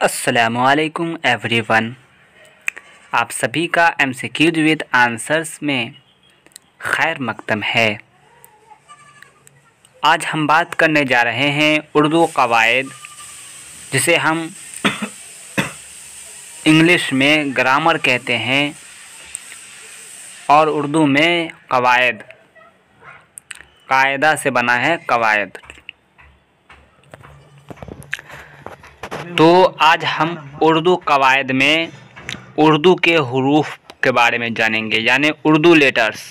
अस्सलामुअलैकुम एवरीवन। आप सभी का MCQ विद आंसर्स में खैर मकदम है। आज हम बात करने जा रहे हैं उर्दू कवायद, जिसे हम इंग्लिश में ग्रामर कहते हैं और उर्दू में कवायद, कायदा से बना है कवायद। तो आज हम उर्दू कवायद में उर्दू के हुरूफ के बारे में जानेंगे, यानी उर्दू लेटर्स।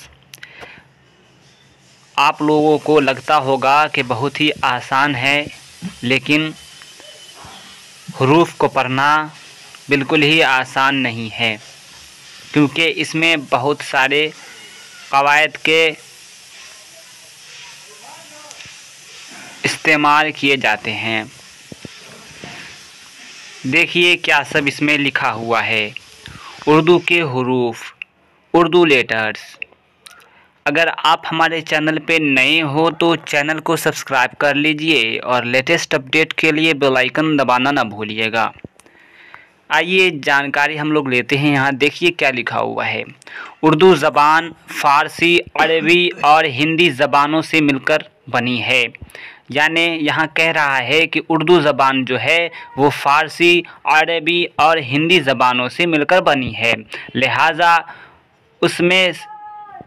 आप लोगों को लगता होगा कि बहुत ही आसान है, लेकिन हुरूफ को पढ़ना बिल्कुल ही आसान नहीं है, क्योंकि इसमें बहुत सारे कवायद के इस्तेमाल किए जाते हैं। देखिए क्या सब इसमें लिखा हुआ है। उर्दू के हुरूफ, उर्दू लेटर्स। अगर आप हमारे चैनल पे नए हो तो चैनल को सब्सक्राइब कर लीजिए और लेटेस्ट अपडेट के लिए बेल आइकन दबाना ना भूलिएगा। आइए जानकारी हम लोग लेते हैं। यहाँ देखिए क्या लिखा हुआ है। उर्दू ज़बान फ़ारसी, अरबी और हिंदी ज़बानों से मिलकर बनी है। यानी यहाँ कह रहा है कि उर्दू ज़बान जो है वो फ़ारसी, अरबी और हिंदी ज़बानों से मिलकर बनी है, लिहाजा उसमें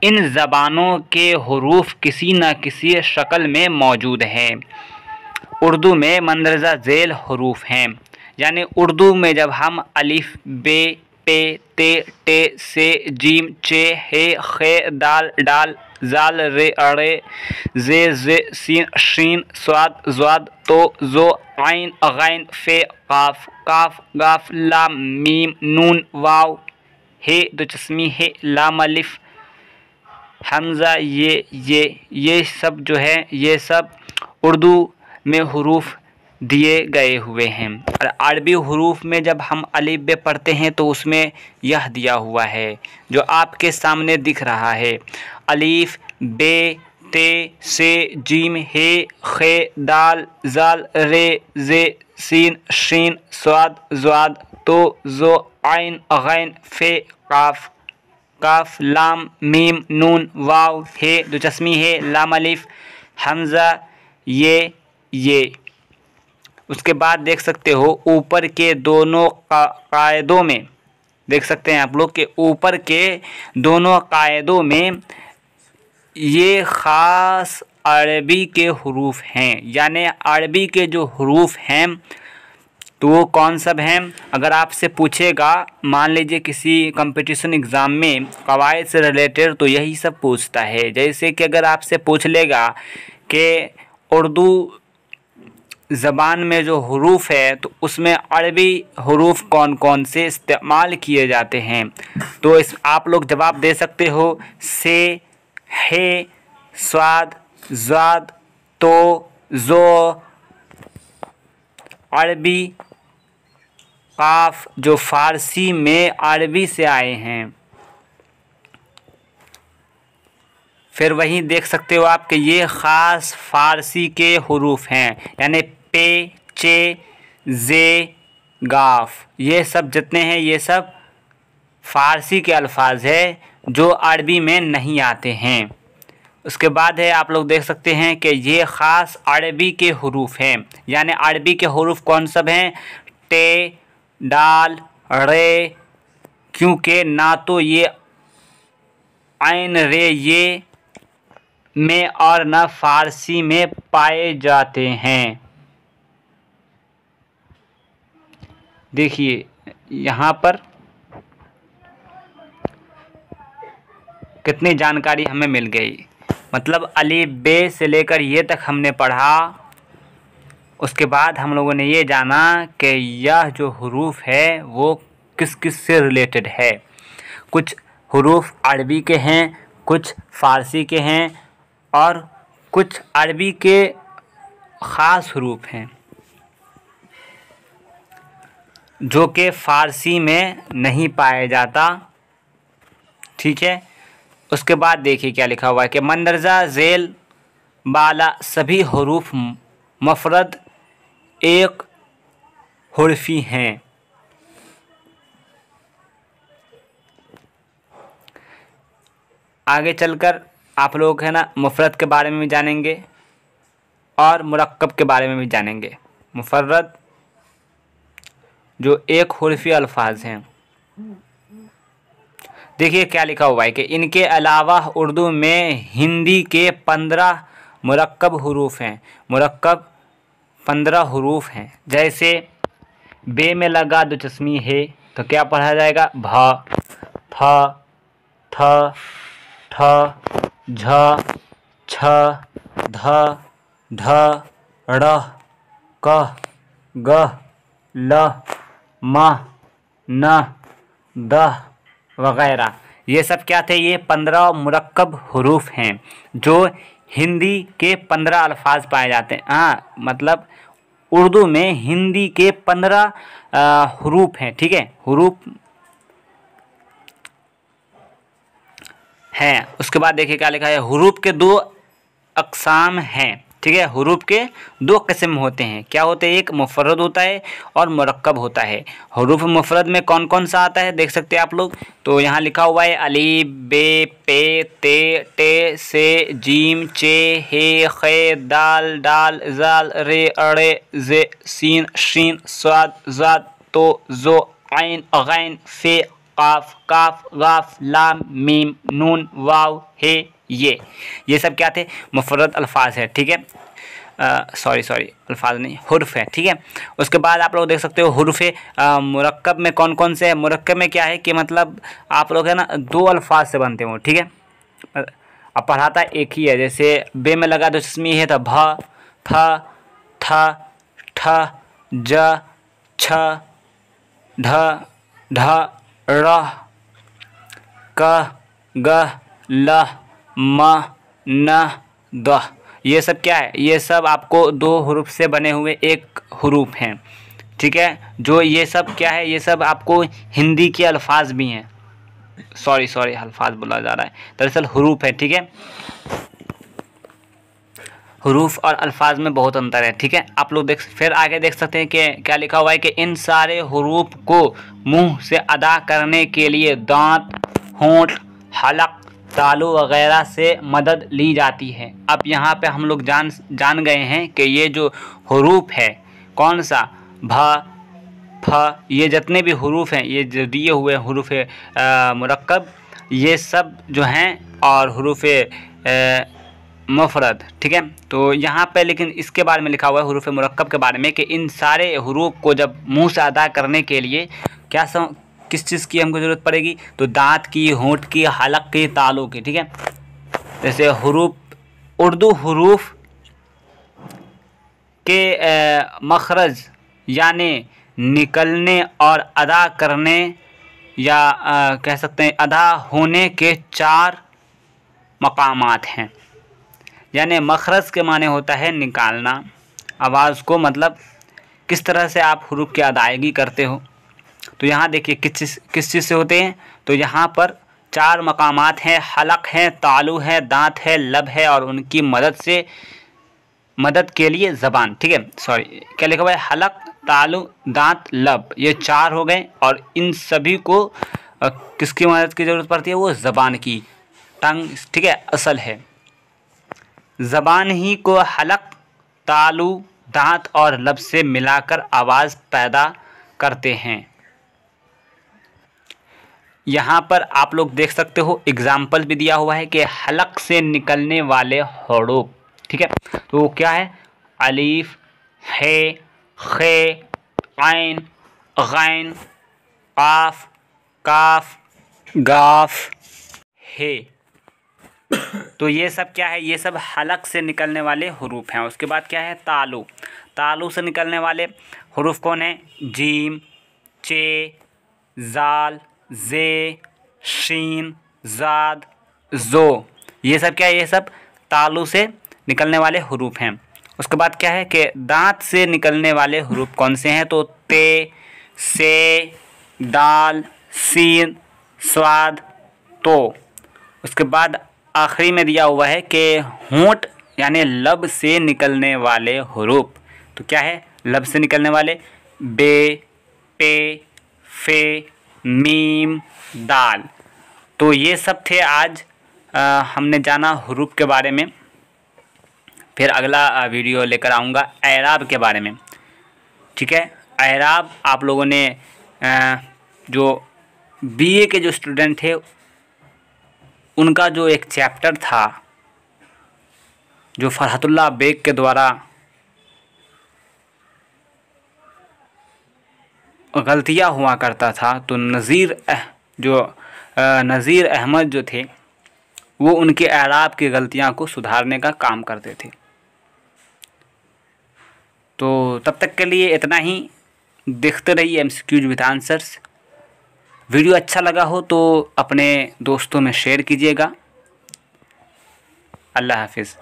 इन ज़बानों के हुरूफ किसी न किसी शक्ल में मौजूद हैं। उर्दू में मंदरजा झेल हुरूफ हैं, यानी उर्दू में जब हम अलिफ, बे, पे, ते, टे, से, जीम, चे, हे, खे, दाल, डाल, जाल, रे, अड़े, जे, सीन, शीन, स्वाद, ज़्वाद, तो, ज़ो, आइन, गैन, फे, काफ, काफ, गाफ, लाम, मीम, नून, वाव, हे दो चश्मी, हे, लाम, अलिफ, हमज़ा, ये सब जो है, ये सब उर्दू में हुरूफ दिए गए हुए हैं। और अरबी हुरूफ में जब हम अलिफ बे पढ़ते हैं तो उसमें यह दिया हुआ है जो आपके सामने दिख रहा है। अलिफ, बे, ते, से, जीम, हे, खे, दाल, जाल, रे, जे, सीन, शीन, स्वाद, ज़्वाद, तो, ज़ो, आइन, गैन, फे, काफ, काफ, लाम, मीम, नून, वाव, हे दो चश्मी, हे, लाम, अलिफ, हमज़ा, ये। उसके बाद देख सकते हो ऊपर के दोनों कायदों में, देख सकते हैं आप लोग के ऊपर के दोनों कायदों में ये ख़ास अरबी के हुरूफ हैं। यानी अरबी के जो हुरूफ हैं तो वो कौन सब हैं। अगर आपसे पूछेगा, मान लीजिए किसी कंपटीशन एग्ज़ाम में कवायद से रिलेटेड, तो यही सब पूछता है। जैसे कि अगर आपसे पूछ लेगा कि उर्दू ज़बान में जो हुरूफ है तो उसमें अरबी हुरूफ कौन कौन से इस्तेमाल किए जाते हैं, तो इस आप लोग जवाब दे सकते हो से, हे, स्वाद, ज़्वाद, तो, ज़ो। अरबी काफ जो फ़ारसी में अरबी से आए हैं। फिर वहीं देख सकते हो आप कि ये ख़ास फ़ारसी के हुरूफ हैं, यानी पे, चे, जे, गाफ, ये सब जितने हैं ये सब फ़ारसी के अल्फाज है जो अरबी में नहीं आते हैं। उसके बाद है आप लोग देख सकते हैं कि ये ख़ास अरबी के हुरूफ हैं। यानी अरबी के हुरूफ कौन सब हैं, टे, डाल, रे, क्योंकि ना तो ये आइन, रे, ये में और ना फ़ारसी में पाए जाते हैं। देखिए यहाँ पर कितनी जानकारी हमें मिल गई। मतलब अलिफ बे से लेकर ये तक हमने पढ़ा। उसके बाद हम लोगों ने ये जाना कि यह जो हुरूफ है वो किस किस से रिलेटेड है। कुछ हुरूफ अरबी के हैं, कुछ फ़ारसी के हैं और कुछ अरबी के ख़ास हुरूफ हैं जो कि फ़ारसी में नहीं पाया जाता। ठीक है। उसके बाद देखिए क्या लिखा हुआ है कि मंदरजा झेल बाला सभी हुरूफ मफरद एक हुर्फी हैं। आगे चलकर आप लोग है ना मुफरद के बारे में भी जानेंगे और मुरक्कब के बारे में भी जानेंगे। मुफर्रद जो एक हुर्फी अल्फाज हैं। देखिए क्या लिखा हुआ है कि इनके अलावा उर्दू में हिंदी के 15 मुरक्कब हुरूफ हैं। मुरक्कब 15 हुरूफ हैं। जैसे बे में लगा दो चश्मी है तो क्या पढ़ा जाएगा? भ, फ, थ, ठ, झ, छ, ध, ढ, ढ़, क, ग, ल, म, न, द वगैरह। ये सब क्या थे? ये 15 मुरक्कब हुरूफ हैं जो हिंदी के 15 अल्फाज पाए जाते हैं। हाँ, मतलब उर्दू में हिंदी के 15 हुरूफ हैं। ठीक है, हुरूफ हैं। उसके बाद देखिए क्या लिखा है, हुरूफ के 2 अक़साम हैं। ठीक है, हुरूफ के 2 किस्म होते हैं। क्या होते हैं? एक मुफर्रद होता है और मुरक्कब होता है। हुरूफ मुफर्रद में कौन कौन सा आता है देख सकते हैं आप लोग। तो यहाँ लिखा हुआ है अलीफ, बे, पे, ते, टे, से, जीम, चे, हे, खे, दाल, डाल, जाल, रे, अड़े, जे, सीन, शीन, स्वाद, ज़ाद, तो, जो, आइन, गैन, फे, काफ, काफ, गाफ, लाम, मीम, नून, वाव, हे, ये सब क्या थे? मुफर्रद अल्फाज है। ठीक है, सॉरी अल्फाज नहीं, हुर्फ है। ठीक है, उसके बाद आप लोग देख सकते हो हुर्फ मुरक्कब में कौन कौन से हैं। मुरक्कब में क्या है कि मतलब आप लोग है ना 2 अल्फाज से बनते हो। ठीक है, अब पढ़ाता एक ही है। जैसे बे में लगा दो चश्मी है तो भ, फ, थ, ठ, ज, छ, ढ, ढ, ढ़, क, ग, ल, म, न, द। ये सब क्या है? ये सब आपको 2 हुरूफ से बने हुए एक हुरूफ हैं। ठीक है, जो ये सब क्या है? ये सब आपको हिंदी के अल्फाज भी हैं। सॉरी अल्फाज बोला जा रहा है, दरअसल हुरूफ है। ठीक है, हुरूफ और अल्फाज में बहुत अंतर है। ठीक है, आप लोग फिर आगे देख सकते हैं कि क्या लिखा हुआ है कि इन सारे हुरूफ को मुंह से अदा करने के लिए दांत, होंठ, हलक, तालु वगैरह से मदद ली जाती है। अब यहाँ पे हम लोग जान गए हैं कि ये जो हुरूफ है कौन सा, भ, फ, ये जितने भी हुरूफ हैं, ये जो दिए हुए हुरूफ मुरक्कब, ये सब जो हैं, और हुरूफ मुफरद। ठीक है, तो यहाँ पे लेकिन इसके बारे में लिखा हुआ है हुरूफ मुरक्कब के बारे में कि इन सारे हुरूफ को जब मुंह से अदा करने के लिए किस चीज़ की हमको ज़रूरत पड़ेगी? तो दांत की, होंठ की, हलक की, तालु की। ठीक है, जैसे हुरूफ उर्दू हुरूफ के मखरज यानी निकलने और अदा करने या कह सकते हैं अदा होने के 4 मकामात हैं। यानी मखरज के माने होता है निकालना आवाज़ को, मतलब किस तरह से आप हुरूफ की अदायगी करते हो। तो यहाँ देखिए किस चीज़ से होते हैं। तो यहाँ पर 4 मकामात हैं, हलक है, तालु है, दांत है, लब है, और उनकी मदद के लिए ज़बान। ठीक है, सॉरी क्या लिखा हुआ है, हलक, तालु, दांत, लब, ये 4 हो गए। और इन सभी को किसकी मदद की ज़रूरत पड़ती है? वो ज़बान की, टंग। ठीक है, असल है ज़बान ही को हलक, तालु, दांत और लब से मिलाकर आवाज़ पैदा करते हैं। यहाँ पर आप लोग देख सकते हो एग्जाम्पल भी दिया हुआ है कि हलक से निकलने वाले हुरूफ। ठीक है, तो वो क्या है? अलीफ, हे, खे, ऐन, गैन, काफ, काफ, गाफ, हे। तो ये सब क्या है? ये सब हलक से निकलने वाले हुरूफ हैं। उसके बाद क्या है? तालु। तालु से निकलने वाले हुरूफ कौन है? जीम, चे, जाल, जे, शीन, जाद, जो। ये सब क्या है? ये सब तालु से निकलने वाले हुरूफ हैं। उसके बाद क्या है कि दांत से निकलने वाले हुरूफ कौन से हैं? तो ते, से, दाल, सीन, स्वाद, तो। उसके बाद आखिरी में दिया हुआ है कि होंठ यानी लब से निकलने वाले हुरूफ। तो क्या है? लब से निकलने वाले बे, पे, फे, मीम, दाल। तो ये सब थे आज हमने जाना हुरूफ के बारे में। फिर अगला वीडियो लेकर आऊँगा एराब के बारे में, ठीक है। एराब आप लोगों ने जो बीए के जो स्टूडेंट थे उनका जो एक चैप्टर था जो फरहतुल्लाह बेग के द्वारा गलतियां हुआ करता था, तो नज़ीर अहमद जो थे वो उनके एराब की गलतियां को सुधारने का काम करते थे। तो तब तक के लिए इतना ही। देखते रहिए MCQs विद आंसर्स। वीडियो अच्छा लगा हो तो अपने दोस्तों में शेयर कीजिएगा। अल्लाह हाफिज़।